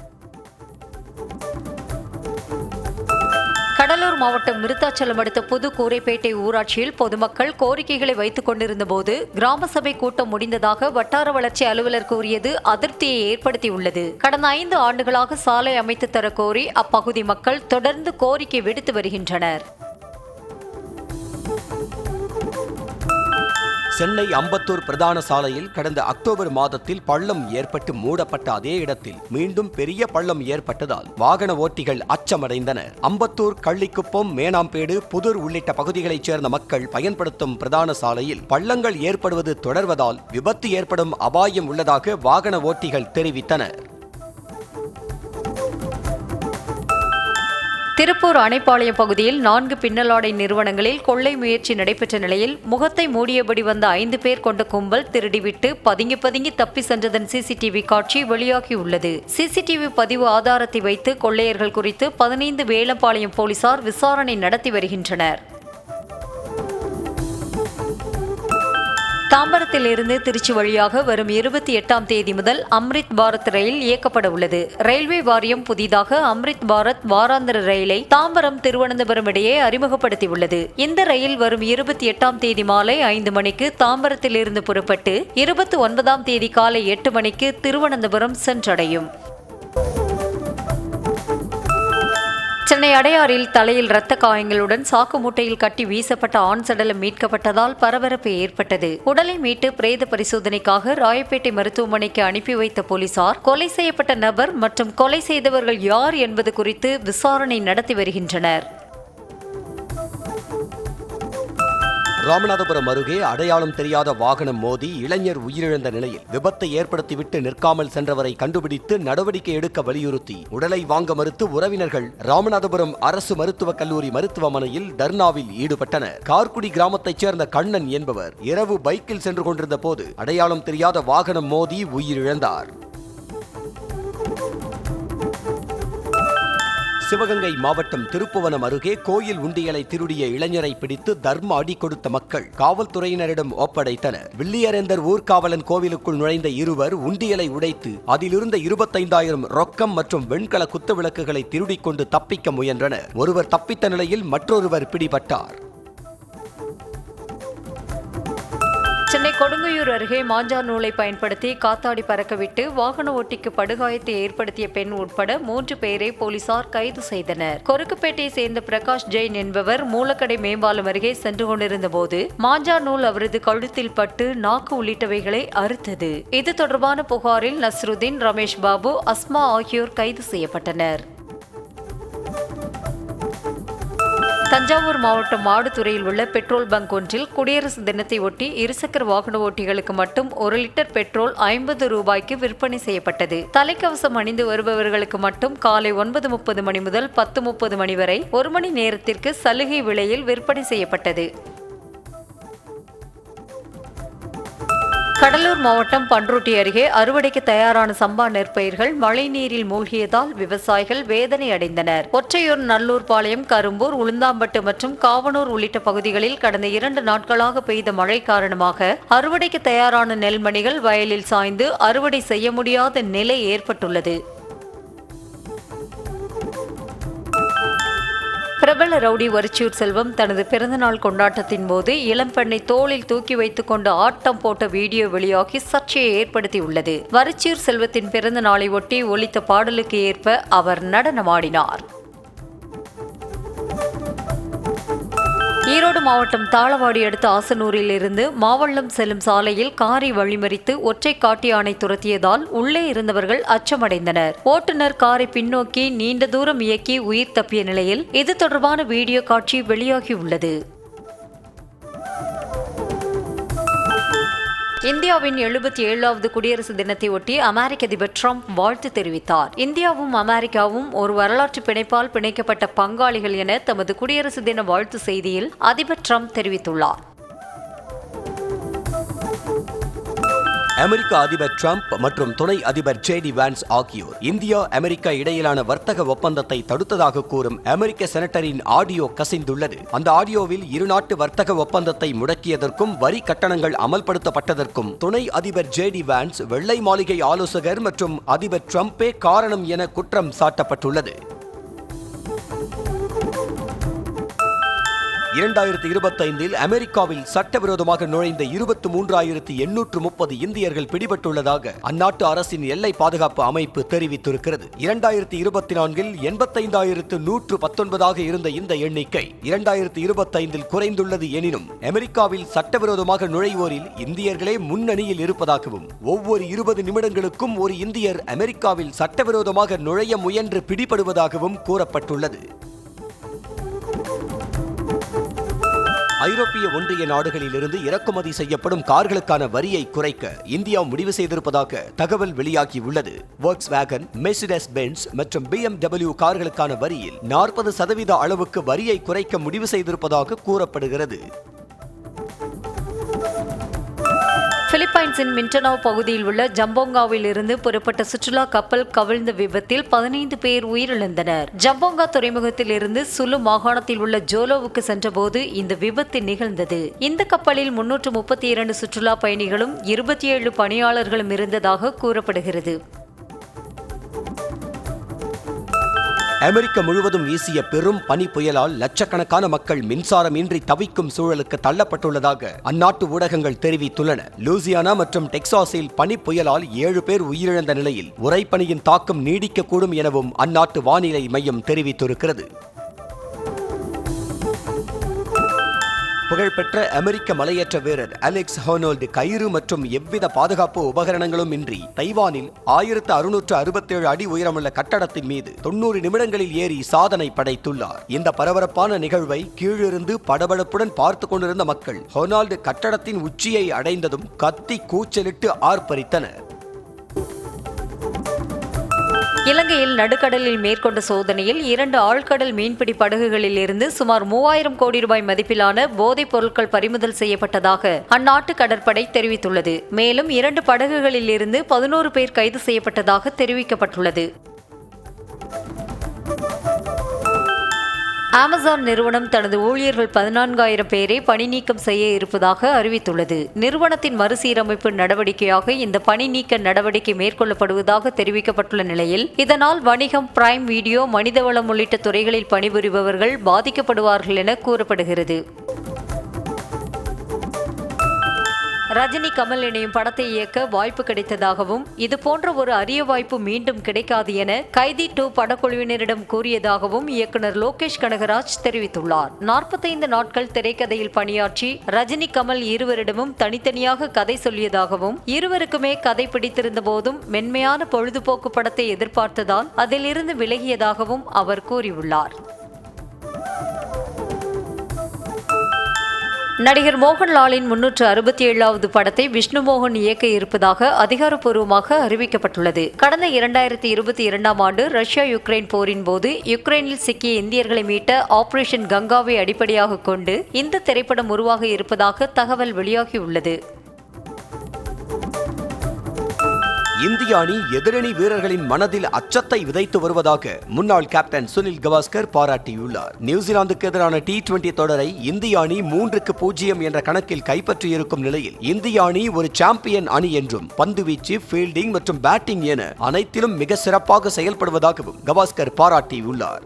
Speaker 1: கடலூர் மாவட்டம் விருத்தாச்சலம் அடுத்த புது கூரைப்பேட்டை ஊராட்சியில் பொதுமக்கள் கோரிக்கைகளை வைத்துக் கொண்டிருந்த போது கிராம சபை கூட்டம் முடிந்ததாக வட்டார வளர்ச்சி அலுவலர் கூறியது அதிருப்தியை ஏற்படுத்தியுள்ளது. கடந்த 5 ஆண்டுகளாக சாலை அமைத்து தர கோரி அப்பகுதி மக்கள் தொடர்ந்து கோரிக்கை விடுத்து வருகின்றனர்.
Speaker 2: சென்னை அம்பத்தூர் பிரதான சாலையில் கடந்த அக்டோபர் மாதத்தில் பள்ளம் ஏற்பட்டு மூடப்பட்ட அதே இடத்தில் மீண்டும் பெரிய பள்ளம் ஏற்பட்டதால் வாகன ஓட்டிகள் அச்சமடைந்தனர். அம்பத்தூர், கள்ளிக்குப்பம், மேனாம்பேடு, புதூர் உள்ளிட்ட பகுதிகளைச் சேர்ந்த மக்கள் பயன்படுத்தும் பிரதான சாலையில் பள்ளங்கள் ஏற்படுவது தொடர்வதால் விபத்து ஏற்படும் அபாயம் உள்ளதாக வாகன ஓட்டிகள் தெரிவித்தனர்.
Speaker 1: திருப்பூர் அணைப்பாளையம் பகுதியில் 4 பின்னலாடை நிறுவனங்களில் கொள்ளை முயற்சி நடைபெற்ற நிலையில் முகத்தை மூடியபடி வந்த 5 பேர் கொண்ட கும்பல் திருடிவிட்டு பதுங்கி தப்பி சென்றதன் சிசிடிவி காட்சி வெளியாகியுள்ளது. சிசிடிவி பதிவு ஆதாரத்தை வைத்து கொள்ளையர்கள் குறித்து 15 வேலம்பாளையம் போலீசார் விசாரணை நடத்தி வருகின்றனர். தாம்பரத்தில் இருந்து திருச்சி வழியாக வரும் 28ஆம் தேதி முதல் அம்ரித் பாரத் ரயில் இயக்கப்பட உள்ளது. ரயில்வே வாரியம் புதிதாக அம்ரித் பாரத் வாராந்திர ரயிலை தாம்பரம், திருவனந்தபுரம் இடையே அறிமுகப்படுத்தியுள்ளது. இந்த ரயில் வரும் 28ஆம் தேதி மாலை 5 மணிக்கு தாம்பரத்தில் இருந்து புறப்பட்டு 29ஆம் தேதி காலை 8 மணிக்கு திருவனந்தபுரம் சென்றடையும். சென்னை அடையாறில் தலையில் இரத்த காயங்களுடன் சாக்கு மூட்டையில் கட்டி வீசப்பட்ட ஆண் சடலம் மீட்கப்பட்டதால் பரபரப்பு ஏற்பட்டது. உடலை மீட்டு பிரேத பரிசோதனைக்காக ராயப்பேட்டை மருத்துவமனைக்கு அனுப்பி வைத்த போலீசார் கொலை செய்யப்பட்ட நபர் மற்றும் கொலை செய்தவர்கள் யார் என்பது குறித்து விசாரணை நடத்தி வருகின்றனர்.
Speaker 2: ராமநாதபுரம் அருகே அடையாளம் தெரியாத வாகனம் மோதி இளைஞர் உயிரிழந்த நிலையில் விபத்தை ஏற்படுத்திவிட்டு நிற்காமல் சென்றவரை கண்டுபிடித்து நடவடிக்கை எடுக்க வலியுறுத்தி உடலை வாங்க மறுத்து உறவினர்கள் ராமநாதபுரம் அரசு மருத்துவக் கல்லூரி மருத்துவமனையில் தர்ணாவில் ஈடுபட்டனர். கார்குடி கிராமத்தைச் சேர்ந்த கண்ணன் என்பவர் இரவு பைக்கில் சென்று கொண்டிருந்த போது அடையாளம் தெரியாத வாகனம் மோதி உயிரிழந்தார். சிவகங்கை மாவட்டம் திருப்புவனம் அருகே கோயில் உண்டியலை திருடிய இளைஞரை பிடித்து தர்ம அடி கொடுத்த மக்கள் காவல்துறையினரிடம் ஒப்படைத்தனர். வில்லியரேந்தர் ஊர்காவலன் கோவிலுக்குள் நுழைந்த இருவர் உண்டியலை உடைத்து அதிலிருந்த 25,000 ரொக்கம் மற்றும் வெண்கல குத்துவிளக்குகளை திருடிக் கொண்டு தப்பிக்க முயன்றனர். ஒருவர் தப்பித்த நிலையில் மற்றொருவர் பிடிபட்டார்.
Speaker 1: சென்னை கொடுங்கையூர் அருகே மாஞ்சார் நூலை பயன்படுத்தி காத்தாடி பறக்கவிட்டு வாகன ஓட்டிக்கு படுகாயத்தை ஏற்படுத்திய பெண் உட்பட 3 பேரை போலீசார் கைது செய்தனர். கொருக்குப்பேட்டையை சேர்ந்த பிரகாஷ் ஜெயின் என்பவர் மூலக்கடை மேம்பாலம் அருகே சென்று கொண்டிருந்த போது மாஞ்சார் நூல் அவரது கழுத்தில் பட்டு நாக்கு உள்ளிட்டவைகளை அறுத்தது. இது தொடர்பான புகாரில் நஸ்ருதீன், ரமேஷ் பாபு, அஸ்மா ஆகியோர் கைது செய்யப்பட்டனர். தஞ்சாவூர் மாவட்டம் மாடுதுறையில் உள்ள பெட்ரோல் பங்க் ஒன்றில் குடியரசு தினத்தை ஒட்டி இருசக்கர வாகன ஓட்டிகளுக்கு மட்டும் 1 லிட்டர் பெட்ரோல் 50 ரூபாய்க்கு விற்பனை செய்யப்பட்டது. தலைக்கவசம் அணிந்து வருபவர்களுக்கு மட்டும் காலை 9:30 மணி முதல் 10:30 மணி வரை 1 மணி நேரத்திற்கு சலுகை விலையில் விற்பனை செய்யப்பட்டது. கடலூர் மாவட்டம் பண்ருட்டி அருகே அறுவடைக்கு தயாரான சம்பா நெற்பயிர்கள் மழைநீரில் மூழ்கியதால் விவசாயிகள் வேதனை அடைந்தனர். ஒற்றையூர், நல்லூர் பாளையம், கரும்பூர், உளுந்தாம்பட்டு மற்றும் காவனூர் உள்ளிட்ட பகுதிகளில் கடந்த 2 நாட்களாக பெய்த மழை காரணமாக அறுவடைக்கு தயாரான நெல்மணிகள் வயலில் சாய்ந்து அறுவடை செய்ய முடியாத நிலை ஏற்பட்டுள்ளது. பிரபல ரவுடி வரிச்சியூர் செல்வம் தனது பிறந்தநாள் கொண்டாட்டத்தின் போது இளம்பெண்ணை தோளில் தூக்கி வைத்துக் கொண்டு ஆட்டம் போட்ட வீடியோ வெளியாகி சர்ச்சையை ஏற்படுத்தியுள்ளது. வரிச்சியூர் செல்வத்தின் பிறந்த நாளை ஒட்டி ஒலித்த பாடலுக்கு ஏற்ப அவர் நடனமாடினார். ஈரோடு மாவட்டம் தாளவாடி அடுத்த ஆசனூரில் இருந்து மாவள்ளம் செல்லும் சாலையில் காரை வழிமறித்து ஒற்றை காட்டு யானை துரத்தியதால் உள்ளே இருந்தவர்கள் அச்சமடைந்தனர். ஓட்டுநர் காரை பின்னோக்கி நீண்ட தூரம் இயக்கி உயிர் தப்பிய நிலையில் இது தொடர்பான வீடியோ காட்சி வெளியாகியுள்ளது. இந்தியாவின் 77வது குடியரசு தினத்தை ஒட்டி அமெரிக்க அதிபர் ட்ரம்ப் வாழ்த்து தெரிவித்தார். இந்தியாவும் அமெரிக்காவும் ஒரு வரலாற்று பிணைப்பால் பிணைக்கப்பட்ட பங்காளிகள் என தமது குடியரசு தின வாழ்த்து செய்தியில் அதிபர் ட்ரம்ப் தெரிவித்துள்ளார்.
Speaker 2: அமெரிக்க அதிபர் டிரம்ப் மற்றும் துணை அதிபர் ஜே.டி. வான்ஸ் ஆகியோர் இந்தியா அமெரிக்கா இடையிலான வர்த்தக ஒப்பந்தத்தை தடுத்ததாக கூறும் அமெரிக்க செனட்டரின் ஆடியோ கசிந்துள்ளது. அந்த ஆடியோவில் இருநாட்டு வர்த்தக ஒப்பந்தத்தை முடக்கியதற்கும் வரி கட்டணங்கள் அமல்படுத்தப்பட்டதற்கும் துணை அதிபர் ஜே.டி. வான்ஸ், வெள்ளை மாளிகை ஆலோசகர் மற்றும் அதிபர் டிரம்பே காரணம் என குற்றம் சாட்டப்பட்டுள்ளது. 2025 அமெரிக்காவில் சட்டவிரோதமாக நுழைந்த 23,830 இந்தியர்கள் பிடிபட்டுள்ளதாக அந்நாட்டு அரசின் எல்லை பாதுகாப்பு அமைப்பு தெரிவித்திருக்கிறது. 2024 85,119 இருந்த இந்த எண்ணிக்கை 2025 குறைந்துள்ளது. எனினும் அமெரிக்காவில் சட்டவிரோதமாக நுழைவோரில் இந்தியர்களே முன்னணியில் இருப்பதாகவும் ஒவ்வொரு 20 நிமிடங்களுக்கும் ஒரு இந்தியர் அமெரிக்காவில் சட்டவிரோதமாக நுழைய முயன்று பிடிபடுவதாகவும் கூறப்பட்டுள்ளது. ஐரோப்பிய ஒன்றிய நாடுகளிலிருந்து இறக்குமதி செய்யப்படும் கார்களுக்கான வரியை குறைக்க இந்தியா முடிவு செய்திருப்பதாக தகவல் வெளியாகியுள்ளது. வோக்ஸ்வேகன், மெர்சிடஸ் பென்ஸ் மற்றும் BMW கார்களுக்கான வரியில் 40% அளவுக்கு வரியை குறைக்க முடிவு செய்திருப்பதாக கூறப்படுகிறது.
Speaker 1: பிலிப்பைன்ஸின் மிண்டனாவ் பகுதியில் உள்ள ஜம்போங்காவில் இருந்து புறப்பட்ட சுற்றுலா கப்பல் கவிழ்ந்த விபத்தில் 15 பேர் உயிரிழந்தனர். ஜம்போங்கா துறைமுகத்தில் இருந்து சுலு மாகாணத்தில் உள்ள ஜோலோவுக்கு சென்றபோது இந்த விபத்து நிகழ்ந்தது. இந்த கப்பலில் 332 சுற்றுலா பயணிகளும் 27 பணியாளர்களும் இருந்ததாக கூறப்படுகிறது.
Speaker 2: அமெரிக்கா முழுவதும் வீசிய பெரும் பனி புயலால் லட்சக்கணக்கான மக்கள் மின்சாரமின்றி தவிக்கும் சூழலுக்கு தள்ளப்பட்டுள்ளதாக அந்நாட்டு ஊடகங்கள் தெரிவித்துள்ளன. லூசியானா மற்றும் டெக்சாஸில் பனி புயலால் 7 பேர் உயிரிழந்த நிலையில் உறைபனியின் தாக்கம் நீடிக்கக்கூடும் எனவும் அந்நாட்டு வானிலை மையம் தெரிவித்திருக்கிறது. புகழ்பெற்ற அமெரிக்க மலையேற்ற வீரர் அலெக்ஸ் ஹோனோல்டு கயிறு மற்றும் எவ்வித பாதுகாப்பு உபகரணங்களும் இன்றி தைவானில் 1667 அடி உயரமுள்ள கட்டடத்தின் மீது 90 நிமிடங்களில் ஏறி சாதனை படைத்துள்ளார். இந்த பரபரப்பான நிகழ்வை கீழிருந்து படபடப்புடன் பார்த்து கொண்டிருந்த மக்கள் ஹோனால்டு கட்டடத்தின் உச்சியை அடைந்ததும் கத்தி கூச்சலிட்டு ஆர்ப்பரித்தனர்.
Speaker 1: இலங்கையில் நடுக்கடலில் மேற்கொண்ட சோதனையில் 2 ஆழ்கடல் மீன்பிடி படகுகளில் இருந்து சுமார் 3000 கோடி ரூபாய் மதிப்பிலான போதைப் பொருட்கள் பறிமுதல் செய்யப்பட்டதாக அந்நாட்டு கடற்படை தெரிவித்துள்ளது. மேலும் 2 படகுகளில் இருந்து 11 பேர் கைது செய்யப்பட்டதாக தெரிவிக்கப்பட்டுள்ளது. அமேசான் நிறுவனம் தனது ஊழியர்கள் 14,000 பேரை பணி நீக்கம் செய்ய இருப்பதாக அறிவித்துள்ளது. நிறுவனத்தின் மறுசீரமைப்பு நடவடிக்கையாக இந்த பணி நீக்க நடவடிக்கை மேற்கொள்ளப்படுவதாக தெரிவிக்கப்பட்டுள்ள நிலையில் இதனால் வணிகம், பிரைம் வீடியோ, மனிதவளம் உள்ளிட்ட துறைகளில் பணிபுரிபவர்கள் பாதிக்கப்படுவார்கள் என கூறப்படுகிறது. ரஜினி, கமல் இணையும் படத்தை இயக்க வாய்ப்பு கிடைத்ததாகவும் இதுபோன்ற ஒரு அரிய வாய்ப்பு மீண்டும் கிடைக்காது என கைதி 2 படக்குழுவினரிடம் கூறியதாகவும் இயக்குனர் லோகேஷ் கனகராஜ் தெரிவித்துள்ளார். 45 நாட்கள் திரைக்கதையில் பணியாற்றி ரஜினி, கமல் இருவரிடமும் தனித்தனியாக கதை சொல்லியதாகவும் இருவருக்குமே கதை பிடித்திருந்த போதும் மென்மையான பொழுதுபோக்கு படத்தை எதிர்பார்த்ததால் அதிலிருந்து விலகியதாகவும் அவர் கூறியுள்ளார். நடிகர் மோகன்லாலின் 367வது படத்தை விஷ்ணு மோகன் இயக்க இருப்பதாக அதிகாரப்பூர்வமாக அறிவிக்கப்பட்டுள்ளது. கடந்த 2022ஆம் ஆண்டு ரஷ்யா யுக்ரைன் போரின் போது யுக்ரைனில் சிக்கிய இந்தியர்களை மீட்ட ஆபரேஷன் கங்காவை அடிப்படையாக கொண்டு இந்த திரைப்படம் உருவாக இருப்பதாக தகவல் வெளியாகியுள்ளது.
Speaker 2: இந்திய அணி எதிரணி வீரர்களின் மனதில் அச்சத்தை விதைத்து வருவதாக முன்னாள் கேப்டன் சுனில் கவாஸ்கர் பாராட்டியுள்ளார். நியூசிலாந்துக்கு எதிரான T20 தொடரை இந்திய அணி 3-0 என்ற கணக்கில் கைப்பற்றியிருக்கும் நிலையில் இந்திய அணி ஒரு சாம்பியன் அணி என்றும் பந்துவீச்சு, ஃபீல்டிங் மற்றும் பேட்டிங் என அனைத்திலும் மிக சிறப்பாக செயல்படுவதாகவும் கவாஸ்கர் பாராட்டியுள்ளார்.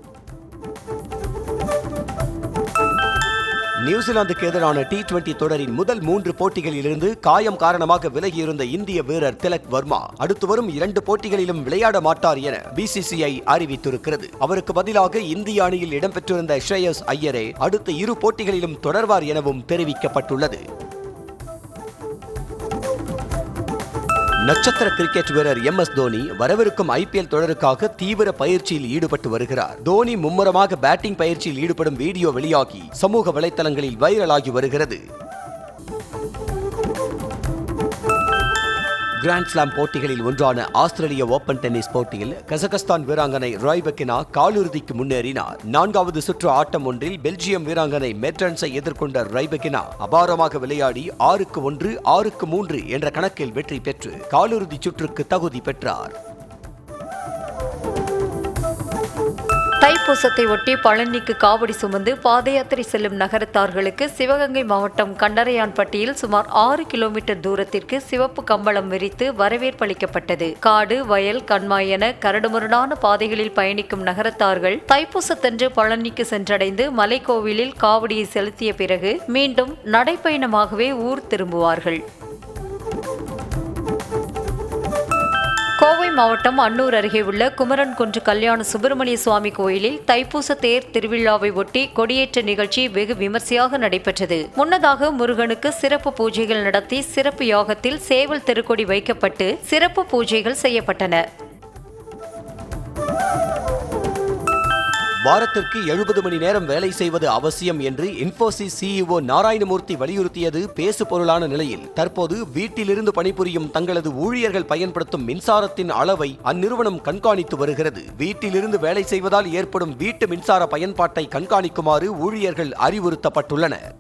Speaker 2: நியூசிலாந்துக்கு எதிரான T20 தொடரின் முதல் 3 போட்டிகளிலிருந்து காயம் காரணமாக விலகியிருந்த இந்திய வீரர் திலக் வர்மா அடுத்து வரும் 2 போட்டிகளிலும் விளையாட மாட்டார் என BCCI அறிவித்திருக்கிறது. அவருக்கு பதிலாக இந்திய அணியில் இடம்பெற்றிருந்த ஷ்ரேயஸ் ஐயரே அடுத்த 2 போட்டிகளிலும் தொடர்வார் எனவும் தெரிவிக்கப்பட்டுள்ளது. நட்சத்திர கிரிக்கெட் வீரர் MS தோனி வரவிருக்கும் IPL தொடருக்காக தீவிர பயிற்சியில் ஈடுபட்டு வருகிறார். தோனி மும்முரமாக பேட்டிங் பயிற்சியில் ஈடுபடும் வீடியோ வெளியாகி சமூக வலைதளங்களில் வைரலாகி வருகிறது. கிராண்ட் ஸ்லாம் போட்டிகளில் ஒன்றான ஆஸ்திரேலிய ஓபன் டென்னிஸ் போட்டியில் கசகஸ்தான் வீராங்கனை ராய்பெக்கினா காலிறுதிக்கு முன்னேறினார். 4வது சுற்று ஆட்டம் ஒன்றில் பெல்ஜியம் வீராங்கனை மெர்டன்ஸை எதிர்கொண்ட ராய்பெக்கினா அபாரமாக விளையாடி 6-1, 6-3 என்ற கணக்கில் வெற்றி பெற்று காலிறுதி சுற்றுக்கு தகுதி பெற்றார்.
Speaker 1: தைப்பூசத்தை ஒட்டி பழனிக்கு காவடி சுமந்து பாத யாத்திரை செல்லும் நகரத்தார்களுக்கு சிவகங்கை மாவட்டம் கண்டரையான்பட்டியில் சுமார் 6 கிலோமீட்டர் தூரத்திற்கு சிவப்பு கம்பளம் விரித்து வரவேற்பளிக்கப்பட்டது. காடு, வயல், கண்மாய் என கரடுமுரடான பாதைகளில் பயணிக்கும் நகரத்தார்கள் தைப்பூசத்தன்று பழனிக்கு சென்றடைந்து மலைக்கோவிலில் காவடியை செலுத்திய பிறகு மீண்டும் நடைப்பயணமாகவே ஊர் திரும்புவார்கள். கோவை மாவட்டம் அன்னூர் அருகே உள்ள குமரன்குன்று கல்யாண சுப்பிரமணிய சுவாமி கோயிலில் தைப்பூச தேர் திருவிழாவை ஒட்டி கொடியேற்ற நிகழ்ச்சி வெகு விமர்சையாக நடைபெற்றது. முன்னதாக முருகனுக்கு சிறப்பு பூஜைகள் நடத்தி சிறப்பு யாகத்தில் சேவல் திருக்கொடி வைக்கப்பட்டு சிறப்பு பூஜைகள் செய்யப்பட்டன.
Speaker 2: வாரத்திற்கு 70 மணி நேரம் வேலை செய்வது அவசியம் என்று இன்ஃபோசிஸ் CEO நாராயணமூர்த்தி வலியுறுத்தியது பேசு பொருளான நிலையில் தற்போது வீட்டிலிருந்து பணிபுரியும் தங்களது ஊழியர்கள் பயன்படுத்தும் மின்சாரத்தின் அளவை அந்நிறுவனம் கண்காணித்து வருகிறது. வீட்டிலிருந்து வேலை செய்வதால் ஏற்படும் வீட்டு மின்சார பயன்பாட்டை கண்காணிக்குமாறு ஊழியர்கள் அறிவுறுத்தப்பட்டுள்ளனர்.